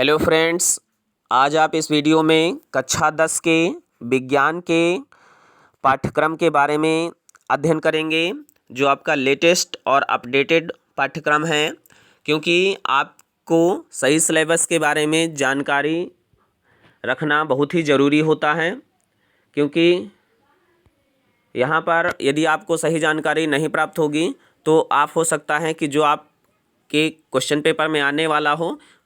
Hello friends, आज आप इस वीडियो में कक्षा 10 के विज्ञान के पाठ्यक्रम के बारे में अध्ययन करेंगे, जो आपका लेटेस्ट और अपडेटेड पाठ्यक्रम है। क्योंकि आपको सही सिलेबस के बारे में जानकारी रखना बहुत ही ज़रूरी होता है, क्योंकि यहाँ पर यदि आपको सही जानकारी नहीं प्राप्त होगी तो आप हो सकता है कि जो आप के क्वेश्चन पेपर में आने वाला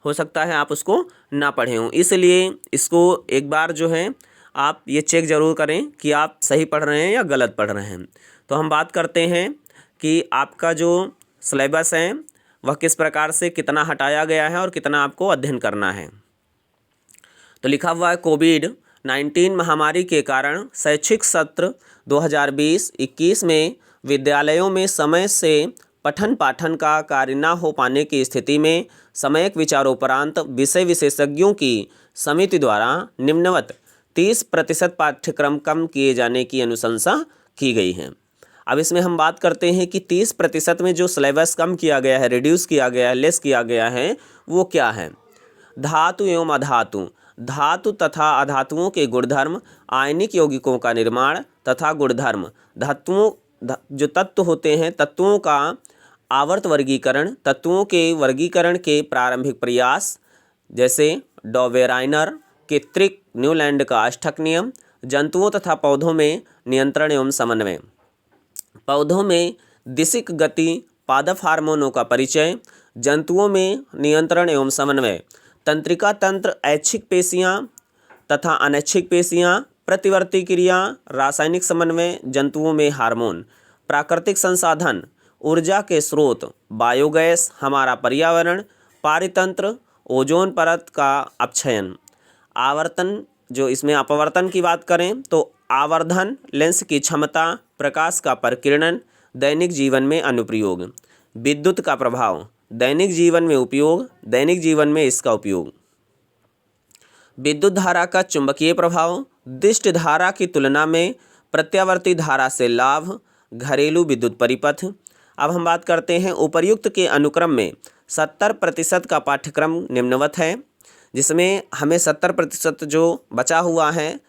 हो सकता है आप उसको ना पढ़े हों। इसलिए इसको एक बार जो है आप ये चेक ज़रूर करें कि आप सही पढ़ रहे हैं या गलत पढ़ रहे हैं। तो हम बात करते हैं कि आपका जो सिलेबस है वह किस प्रकार से कितना हटाया गया है और कितना आपको अध्ययन करना है। तो लिखा हुआ है, कोविड-19 महामारी के कारण शैक्षिक सत्र 2020-21 में विद्यालयों में समय से पठन पाठन का कार्य न हो पाने की स्थिति में सामयिक विचारोपरांत विषय विशेषज्ञों की समिति द्वारा निम्नवत 30% पाठ्यक्रम कम किए जाने की अनुशंसा की गई है। अब इसमें हम बात करते हैं कि 30% में जो सिलेबस कम किया गया है, रिड्यूस किया गया है, लेस किया गया है, वो क्या है। धातु एवं अधातु, धातु तथा अधातुओं के गुणधर्म, आयनिक यौगिकों का निर्माण तथा गुणधर्म, धातुओं जो तत्व होते हैं तत्वों का आवर्त वर्गीकरण, तत्वों के वर्गीकरण के प्रारंभिक प्रयास जैसे डॉवेराइनर के त्रिक, न्यूलैंड का अष्टक नियम, जंतुओं तथा पौधों में नियंत्रण एवं समन्वय, पौधों में दिशिक गति पादप हार्मोनों का परिचय, जंतुओं में नियंत्रण एवं समन्वय, तंत्रिका तंत्र, ऐच्छिक पेशियाँ तथा अनैच्छिक पेशियाँ, प्रतिवर्ती क्रिया, रासायनिक समन्वय, जंतुओं में हार्मोन, प्राकृतिक संसाधन, ऊर्जा के स्रोत, बायोगैस, हमारा पर्यावरण, पारितंत्र, ओजोन परत का अपक्षयन, आवर्तन, जो इसमें अपवर्तन की बात करें तो आवर्धन, लेंस की क्षमता, प्रकाश का प्रकीर्णन, दैनिक जीवन में अनुप्रयोग, विद्युत का प्रभाव, दैनिक जीवन में उपयोग, दैनिक जीवन में इसका उपयोग, विद्युत धारा का चुंबकीय प्रभाव, दिष्ट धारा की तुलना में प्रत्यावर्ती धारा से लाभ, घरेलू विद्युत परिपथ। अब हम बात करते हैं उपर्युक्त के अनुक्रम में 70% का पाठ्यक्रम निम्नवत है, जिसमें हमें 70% जो बचा हुआ है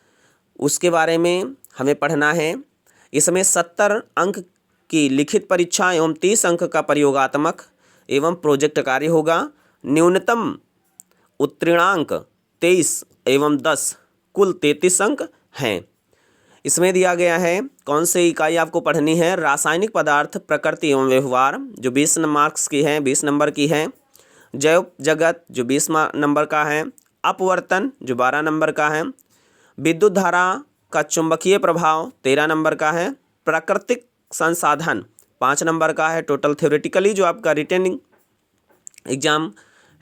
उसके बारे में हमें पढ़ना है। इसमें 70 अंक की लिखित परीक्षा एवं 30 अंक का प्रयोगात्मक एवं प्रोजेक्ट कार्य होगा। न्यूनतम उत्तीर्णांक 23 एवं 10 कुल 33 अंक हैं। इसमें दिया गया है कौन से इकाई आपको पढ़नी है। रासायनिक पदार्थ, प्रकृति एवं व्यवहार जो 20 मार्क्स की है, 20 नंबर की है। जैव जगत जो 20 नंबर का है। अपवर्तन जो 12 नंबर का है। विद्युत धारा का चुंबकीय प्रभाव 13 नंबर का है। प्राकृतिक संसाधन 5 नंबर का है। टोटल थ्योरेटिकली जो आपका रिटन एग्जाम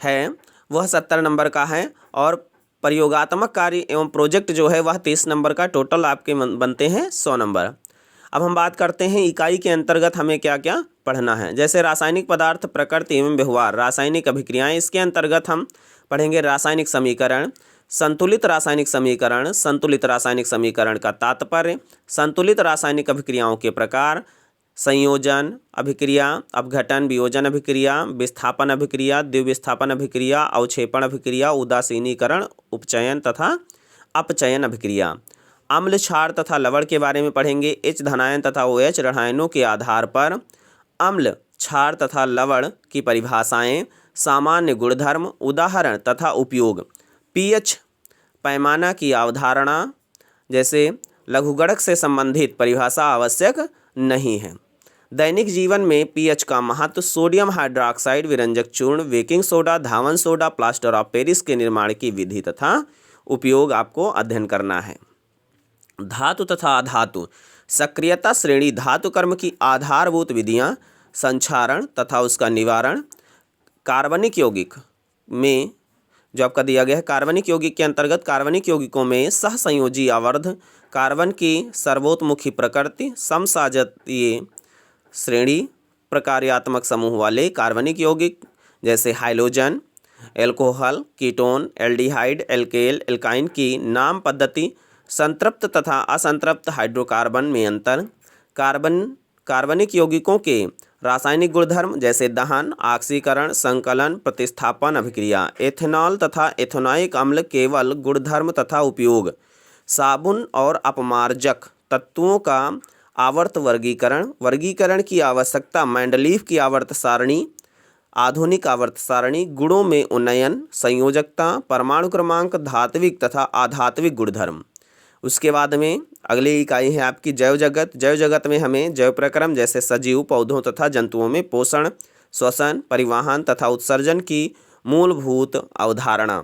है वह 70 नंबर का है, और प्रयोगात्मक कार्य एवं प्रोजेक्ट जो है वह 30 नंबर का। टोटल आपके बनते हैं 100 नंबर। अब हम बात करते हैं इकाई के अंतर्गत हमें क्या क्या पढ़ना है। जैसे रासायनिक पदार्थ, प्रकृति एवं व्यवहार, रासायनिक अभिक्रियाएं, इसके अंतर्गत हम पढ़ेंगे रासायनिक समीकरण, संतुलित रासायनिक समीकरण, संतुलित रासायनिक समीकरण का तात्पर्य, संतुलित रासायनिक अभिक्रियाओं के प्रकार, संयोजन अभिक्रिया, अपघटन, वियोजन अभिक्रिया, विस्थापन अभिक्रिया, द्विविस्थापन अभिक्रिया, अवक्षेपण अभिक्रिया, उदासीनीकरण, उपचयन तथा अपचयन अभिक्रिया। अम्ल, क्षार तथा लवण के बारे में पढ़ेंगे। H धनायन तथा OH ऋणायनों के आधार पर अम्ल, क्षार तथा लवण की परिभाषाएं, सामान्य गुणधर्म, उदाहरण तथा उपयोग, pH पैमाना की अवधारणा, जैसे लघुगणक से संबंधित परिभाषा आवश्यक नहीं है। दैनिक जीवन में pH का महत्व, सोडियम हाइड्रोक्साइड, विरंजक चूर्ण, baking soda, Dhawan soda, plaster of Paris के निर्माण की विधि तथा उपयोग आपको अध्ययन करना है। धातु तथा अधातु, सक्रियता श्रेणी, धातु कर्म की आधारभूत विधियां, संक्षारण तथा उसका निवारण, कार्बनिक यौगिक में जो आपका दिया गया है, कार्बनिक यौगिक के अंतर्गत कार्बनिक यौगिकों में सहसंयोजी आवर्ध, कार्बन की सर्वोत्मुखी प्रकृति, समसाजातीय श्रेणी, प्रकार्यात्मक समूह वाले कार्बनिक यौगिक जैसे hydrogen, alcohol, ketone, aldehyde, एल्केल, alkyne की नाम पद्धति, संतृप्त तथा असंतृप्त हाइड्रोकार्बन में अंतर, कार्बन कार्बनिक यौगिकों के रासायनिक गुणधर्म जैसे दहन, ऑक्सीकरण, संकलन, प्रतिस्थापन अभिक्रिया। एथेनॉल तथा एथेनोइक अम्ल केवल गुणधर्म तथा उपयोग। साबुन और अपमार्जक तत्वों का आवर्त वर्गीकरण। वर्गीकरण की आवश्यकता मेंडलीफ की आवर्त सारणी, आधुनिक आवर्त सारणी। गुणों में उन्नयन, संयोजकता, परमाणु क्रमांक, धात्विक तथा अधात्विक गुणधर्म। उसके बाद में अगली इकाई है आपकी जैव जगत। जैव जगत में हमें जैव प्रक्रम जैसे सजीव, पौधों तथा जंतुओं में पोषण, श्वसन, परिवहन तथा उत्सर्जन की मूलभूत अवधारणा।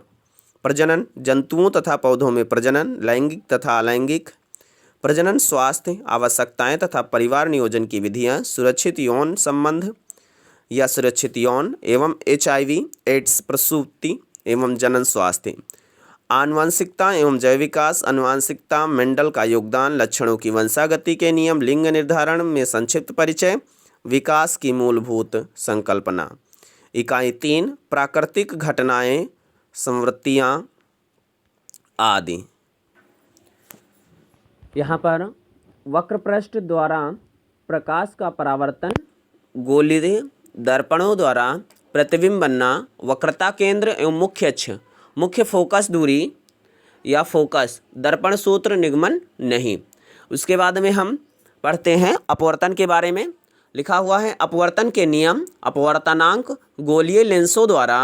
प्रजनन, जंतुओं तथा पौधों में प्रजनन, लैंगिक तथा अलैंगिक प्रजनन, स्वास्थ्य आवश्यकताएं तथा परिवार नियोजन की विधियां, सुरक्षित यौन संबंध या सुरक्षित यौन एवं HIV एड्स, प्रसूति एवं जनन स्वास्थ्य। आनुवंशिकता एवं जैव विकास। आनुवंशिकता, मेंडल का योगदान, लक्षणों की वंशागति के नियम, लिंग निर्धारण में संक्षिप्त परिचय, विकास की मूलभूत संकल्पना। इकाई 3 प्राकृतिक घटनाएं, संवृत्तियां आदि। यहाँ पर वक्रपृष्ठ द्वारा प्रकाश का परावर्तन, गोलीय दर्पणों द्वारा प्रतिबिंब बनना, वक्रता केंद्र एवं मुख्य अक्ष, मुख्य फोकस दूरी या फोकस, दर्पण सूत्र निगमन नहीं। उसके बाद में हम पढ़ते हैं अपवर्तन के बारे में। लिखा हुआ है अपवर्तन के नियम। अपवर्तनांक गोलीय लेंसों द्वारा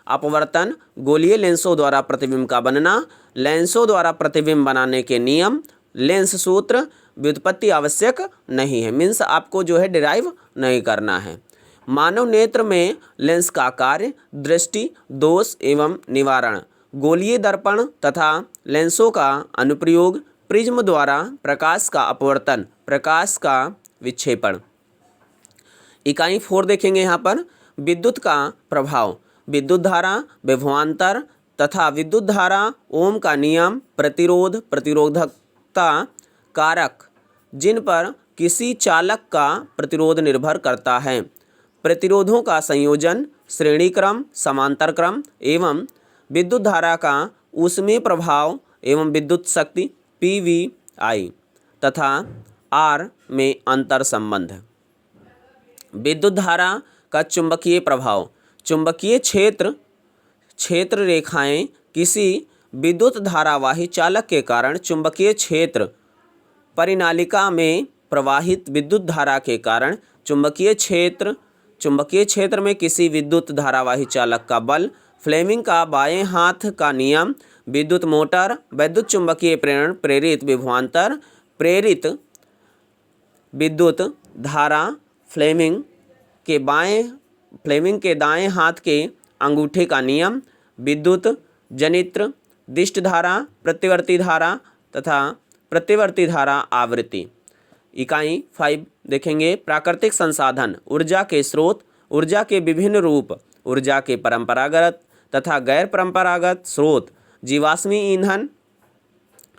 अपवर्तन, गोलीय लेंसों द्वारा प्रतिबिंब का बनना, लेंसों द्वारा प्रतिबिंब बनाने के नियम, लेंस सूत्र, व्युत्पत्ति आवश्यक नहीं है, मीन्स आपको जो है डिराइव नहीं करना है। मानव नेत्र में लेंस का कार्य, दृष्टि दोष एवं निवारण, गोलीय दर्पण तथा लेंसों का अनुप्रयोग, प्रिज्म द्वारा प्रकाश का अपवर्तन, प्रकाश का विक्षेपण। इकाई 4 देखेंगे यहाँ पर विद्युत का प्रभाव, विद्युत धारा, विभवांतर तथा विद्युत धारा, ओम का नियम, प्रतिरोध, प्रतिरोधकता कारक जिन पर किसी चालक का प्रतिरोध निर्भर करता है, प्रतिरोधों का संयोजन, श्रेणी क्रम, समांतर क्रम एवं विद्युत धारा का ऊष्मीय प्रभाव एवं विद्युत शक्ति PVI तथा R में अंतर संबंध। विद्युत धारा का चुंबकीय प्रभाव, चुंबकीय क्षेत्र रेखाएं किसी विद्युत धारावाही चालक के कारण चुंबकीय क्षेत्र परिनालिका में प्रवाहित विद्युत धारा के कारण चुंबकीय क्षेत्र में किसी विद्युत धारावाही चालक का बल, फ्लेमिंग का बाएं हाथ का नियम, विद्युत मोटर, विद्युत चुंबकीय प्रेरण, प्रेरित विभवांतर, प्रेरित विद्युत धारा, फ्लेमिंग के दाएं हाथ के अंगूठे का नियम, विद्युत जनित्र, दिष्ट धारा, प्रतिवर्ती धारा तथा प्रतिवर्ती धारा आवृत्ति। इकाई 5 देखेंगे प्राकृतिक संसाधन, ऊर्जा के स्रोत, ऊर्जा के विभिन्न रूप, ऊर्जा के परंपरागत तथा गैर परंपरागत स्रोत, जीवाश्मी ईंधन,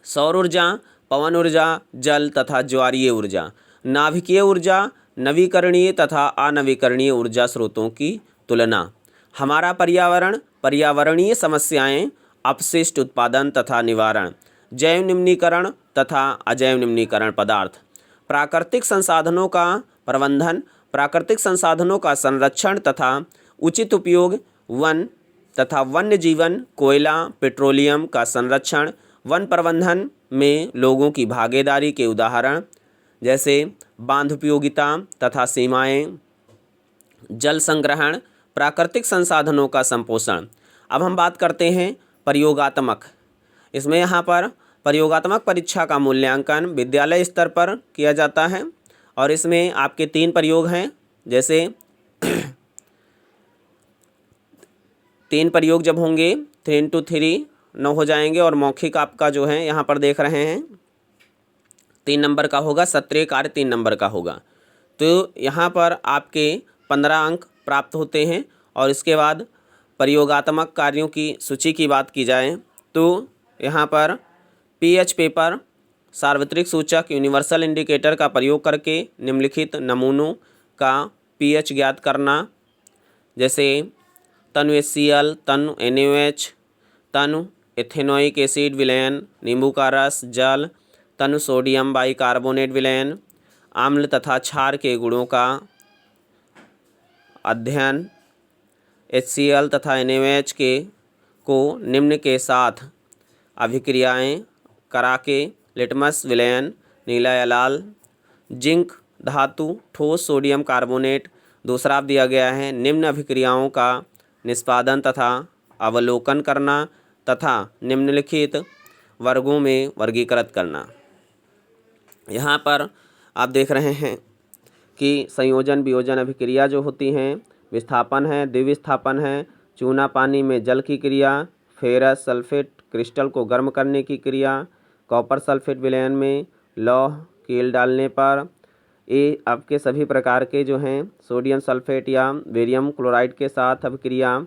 सौर ऊर्जा, पवन ऊर्जा, जल तथा ज्वारीय ऊर्जा, नाभिकीय ऊर्जा, नवीकरणीय तथा अनवीकरणीय ऊर्जा स्रोतों की तुलना। हमारा पर्यावरण, पर्यावरणीय समस्याएं, अपशिष्ट उत्पादन तथा निवारण, जैव निम्नीकरण तथा अजैव निम्नीकरण पदार्थ, प्राकृतिक संसाधनों का प्रबंधन, प्राकृतिक संसाधनों का संरक्षण तथा उचित उपयोग, वन तथा वन्य जीवन, कोयला, पेट्रोलियम का संरक्षण, वन प्रबंधन में लोगों की भागीदारी के उदाहरण जैसे बांध उपयोगिता तथा सीमाएं, जल संग्रहण, प्राकृतिक संसाधनों का संपोषण। अब हम बात करते हैं प्रयोगात्मक। इसमें यहाँ पर प्रयोगात्मक परीक्षा का मूल्यांकन विद्यालय स्तर पर किया जाता है और इसमें आपके 3 प्रयोग हैं। जैसे 3 प्रयोग जब होंगे 3 into 3 9 हो जाएंगे और मौखिक आपका जो है यहाँ पर देख रहे हैं 3 नंबर का होगा, सत्रीय कार्य 3 नंबर का होगा। तो यहाँ पर आपके 15 अंक प्राप्त होते हैं। और इसके बाद प्रयोगात्मक कार्यों की सूची की बात की जाए तो यहाँ पर PH पेपर, सार्वत्रिक सूचक, यूनिवर्सल इंडिकेटर का प्रयोग करके निम्नलिखित नमूनों का pH ज्ञात करना, जैसे तनु HCl, तनु NaOH, तनु एथेनोइक एसिड विलयन, नींबू का रस, जल, तनु सोडियम बाइकार्बोनेट विलयन, अम्ल तथा क्षार के गुणों का अध्ययन HCl तथा NaOH के को निम्न के साथ अभिक्रियाएं करा के लिटमस विलयन नीला या लाल, जिंक धातु ठोस सोडियम कार्बोनेट। दूसरा दिया गया है निम्न अभिक्रियाओं का निष्पादन तथा अवलोकन करना तथा निम्नलिखित वर्गों में वर्गीकृत करना। यहाँ पर आप देख रहे हैं कि संयोजन वियोजन अभिक्रिया जो होती हैं, विस्थापन है, द्विविस्थापन है, चूना पानी में जल की क्रिया, फेरस सल्फेट क्रिस्टल को गर्म करने की क्रिया, कॉपर सल्फेट विलयन में लौह कील डालने पर, ये आपके सभी प्रकार के जो हैं सोडियम सल्फेट या बेरियम क्लोराइड के साथ अभिक्रिया,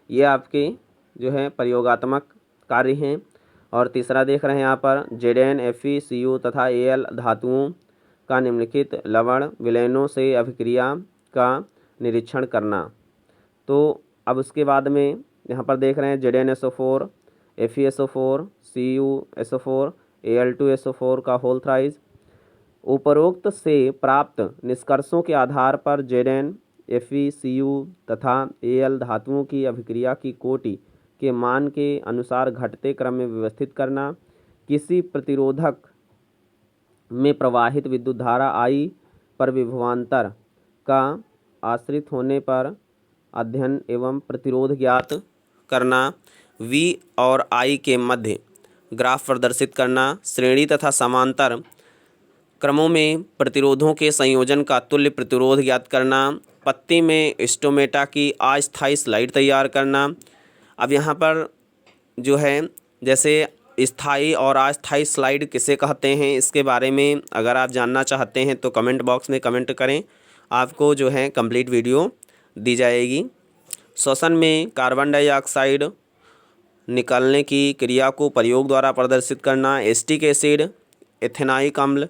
ये आपके जो है प्रयोगात्मक कार्य हैं। और तीसरा देख रहे हैं यहाँ पर Zn, Fe, Cu तथा Al धातुओं का निम्नलिखित लवण विलयनों से अभिक्रिया का निरीक्षण करना। तो अब उसके बाद में यहाँ पर देख रहे हैं ZnSO4, FeSO4, CuSO4, Al2SO4 का होल थ्राइज। उपरोक्त से प्राप्त निष्कर्षों के आधार पर Zn, Fe, Cu तथा Al धातुओं की अभिक्रिया की कोटि के मान के अनुसार घटते क्रम में व्यवस्थित करना। किसी प्रतिरोधक में प्रवाहित विद्युत धारा I पर विभवांतर का आश्रित होने पर अध्ययन एवं प्रतिरोध ज्ञात करना। V और I के मध्य ग्राफ प्रदर्शित करना। श्रेणी तथा समांतर क्रमों में प्रतिरोधों के संयोजन का तुल्य प्रतिरोध ज्ञात करना। पत्ती में स्टोमेटा की अस्थायी स्लाइड तैयार करना। अब यहाँ पर जो है जैसे स्थायी और अस्थायी स्लाइड किसे कहते हैं, इसके बारे में अगर आप जानना चाहते हैं तो कमेंट बॉक्स में कमेंट करें, आपको जो है कंप्लीट वीडियो दी जाएगी। श्वसन में कार्बन डाइऑक्साइड निकलने की क्रिया को प्रयोग द्वारा प्रदर्शित करना। एसिटिक एसिड एथेनाइक अम्ल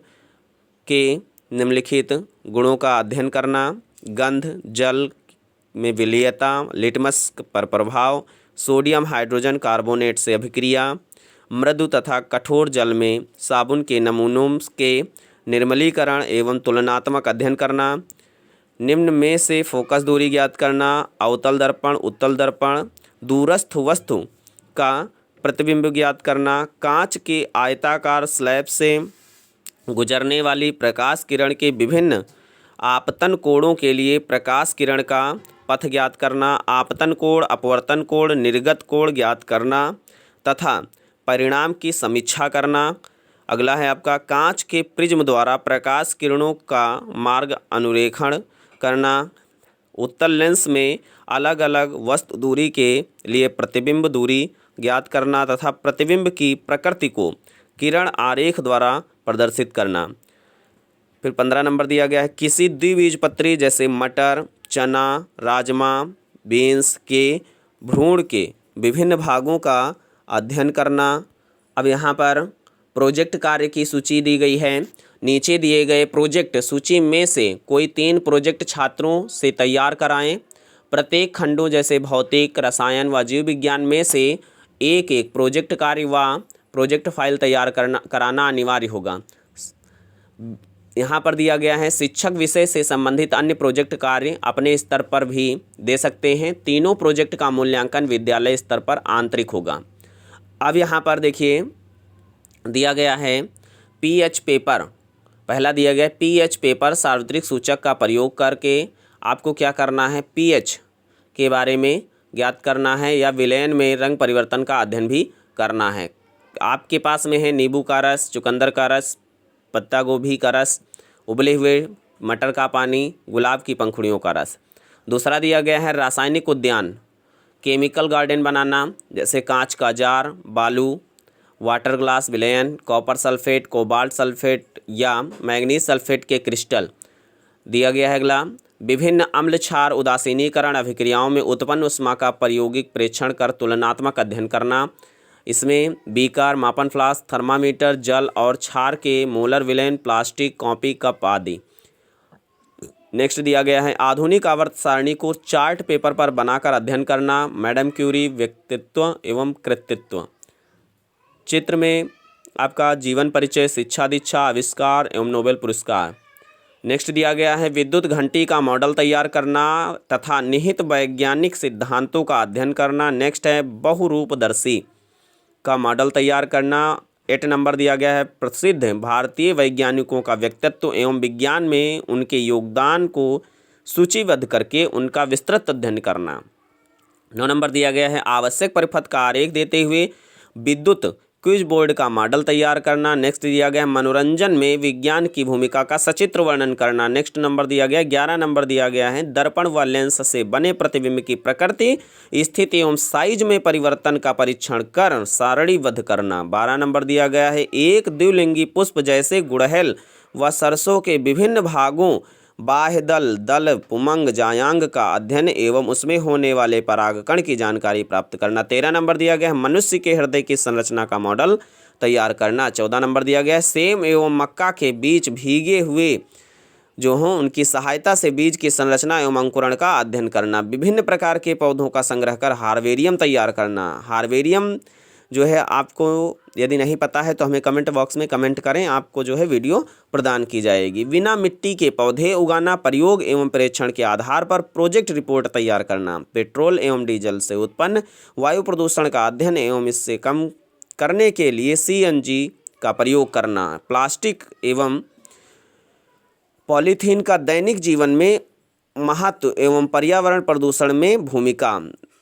के निम्नलिखित गुणों का अध्ययन करना। गंध, जल में विलीयता, लिटमस पर प्रभाव, सोडियम हाइड्रोजन कार्बोनेट से अभिक्रिया, मृदु तथा कठोर जल में साबुन के नमूनों के निर्मलीकरण एवं तुलनात्मक अध्ययन करना। निम्न में से फोकस दूरी ज्ञात करना। अवतल दर्पण, उत्तल दर्पण, दूरस्थ वस्तु का प्रतिबिंब ज्ञात करना। कांच के आयताकार स्लैब से गुजरने वाली प्रकाश किरण के विभिन्न आपतन कोणों के लिए प्रकाश किरण का पथ ज्ञात करना। आपतन कोण, अपवर्तन कोण, निर्गत कोण ज्ञात करना तथा परिणाम की समीक्षा करना। अगला है आपका कांच के प्रिज्म द्वारा प्रकाश किरणों का मार्ग अनुरेखण करना। उत्तल लेंस में अलग अलग वस्तु दूरी के लिए प्रतिबिंब दूरी ज्ञात करना तथा प्रतिबिंब की प्रकृति को किरण आरेख द्वारा प्रदर्शित करना। फिर 15 नंबर दिया गया है किसी द्विबीजपत्री जैसे मटर, चना, राजमा, बीन्स के भ्रूण के विभिन्न भागों का अध्ययन करना। अब यहाँ पर प्रोजेक्ट कार्य की सूची दी गई है। नीचे दिए गए प्रोजेक्ट सूची में से कोई 3 प्रोजेक्ट छात्रों से तैयार कराएं। प्रत्येक खंडों जैसे भौतिक, रसायन व जीव विज्ञान में से एक प्रोजेक्ट कार्य व प्रोजेक्ट फाइल तैयार कराना अनिवार्य होगा। यहाँ पर दिया गया है शिक्षक विषय से संबंधित अन्य प्रोजेक्ट कार्य अपने स्तर पर भी दे सकते हैं। तीनों प्रोजेक्ट का मूल्यांकन विद्यालय स्तर पर आंतरिक होगा। अब यहाँ पर देखिए दिया गया है पीएच पेपर। पहला दिया गया है पीएच पेपर सार्वत्रिक सूचक का प्रयोग करके आपको क्या करना है, पीएच के बारे में ज्ञात करना है या विलयन में रंग परिवर्तन का अध्ययन भी करना है। आपके पास में है नींबू का रस, चुकंदर का रस, पत्ता गोभी का रस, उबले हुए मटर का पानी, गुलाब की पंखुड़ियों का रस। दूसरा दिया गया है रासायनिक उद्यान, केमिकल गार्डन बनाना, जैसे कांच का जार, बालू, वाटर ग्लास विलयन, कॉपर सल्फेट, कोबाल्ट सल्फेट या मैंगनीज सल्फेट के क्रिस्टल। दिया गया है अगला विभिन्न अम्ल क्षार उदासीनीकरण अभिक्रियाओं में उत्पन्न ऊष्मा का प्रायोगिक प्रेक्षण कर तुलनात्मक अध्ययन करना। इसमें बीकर, मापन फ्लास्क, थर्मामीटर, जल और क्षार के मोलर विलयन, प्लास्टिक, कॉपी, कप आदि। नेक्स्ट दिया गया है आधुनिक आवर्त सारणी को चार्ट पेपर पर बनाकर अध्ययन करना। मैडम क्यूरी व्यक्तित्व एवं कृतित्व। चित्र में आपका जीवन परिचय, शिक्षा दीक्षा, आविष्कार एवं नोबेल पुरस्कार। नेक्स्ट दिया गया है विद्युत घंटी का मॉडल तैयार करना तथा निहित वैज्ञानिक सिद्धांतों का अध्ययन करना। नेक्स्ट है बहुरूपदर्शी का मॉडल तैयार करना। 8 नंबर दिया गया है प्रसिद्ध भारतीय वैज्ञानिकों का व्यक्तित्व एवं विज्ञान में उनके योगदान को सूचीबद्ध करके उनका विस्तृत अध्ययन करना। 9 नंबर दिया गया है आवश्यक परिपथ का आरेख देते हुए विद्युत क्विज बोर्ड का मॉडल तैयार करना। नेक्स्ट दिया गया मनोरंजन में विज्ञान की भूमिका का सचित्र वर्णन करना। नेक्स्ट नंबर दिया गया 11 नंबर दिया गया है दर्पण व लेंस से बने प्रतिबिंब की प्रकृति, स्थिति एवं साइज में परिवर्तन का परीक्षण कर सारणीबद्ध करना। 12 नंबर दिया गया है एक द्विलिंगी पुष्प जैसे गुड़हल व सरसों के विभिन्न भागों बाह्य दल, दल, पुमंग, जायांग का अध्ययन एवं उसमें होने वाले परागकण की जानकारी प्राप्त करना। 13 नंबर दिया गया है मनुष्य के हृदय की संरचना का मॉडल तैयार करना। 14 नंबर दिया गया है सेम एवं मक्का के बीज भीगे हुए जो हों उनकी सहायता से बीज की संरचना एवं अंकुरण का अध्ययन करना। विभिन्न प्रकार के पौधों का संग्रह कर हार्वेरियम तैयार करना। हार्वेरियम जो है आपको यदि नहीं पता है तो हमें कमेंट बॉक्स में कमेंट करें, आपको जो है वीडियो प्रदान की जाएगी। बिना मिट्टी के पौधे उगाना, प्रयोग एवं परीक्षण के आधार पर प्रोजेक्ट रिपोर्ट तैयार करना। पेट्रोल एवं डीजल से उत्पन्न वायु प्रदूषण का अध्ययन एवं इससे कम करने के लिए CNG का प्रयोग करना। प्लास्टिक एवं पॉलीथीन का दैनिक जीवन में महत्व एवं पर्यावरण प्रदूषण में भूमिका।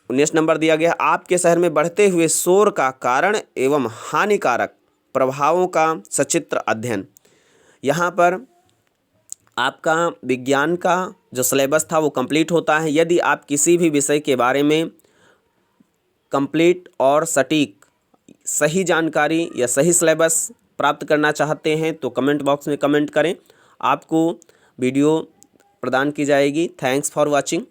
19 नंबर दिया गया आपके शहर में बढ़ते हुए शोर का कारण एवं हानिकारक प्रभावों का सचित्र अध्ययन। यहाँ पर आपका विज्ञान का जो सिलेबस था वो कंप्लीट होता है। यदि आप किसी भी विषय के बारे में कंप्लीट और सटीक सही जानकारी या सही सिलेबस प्राप्त करना चाहते हैं तो कमेंट बॉक्स में कमेंट करें, आपको वीडियो प्रदान की जाएगी। Thanks for watching.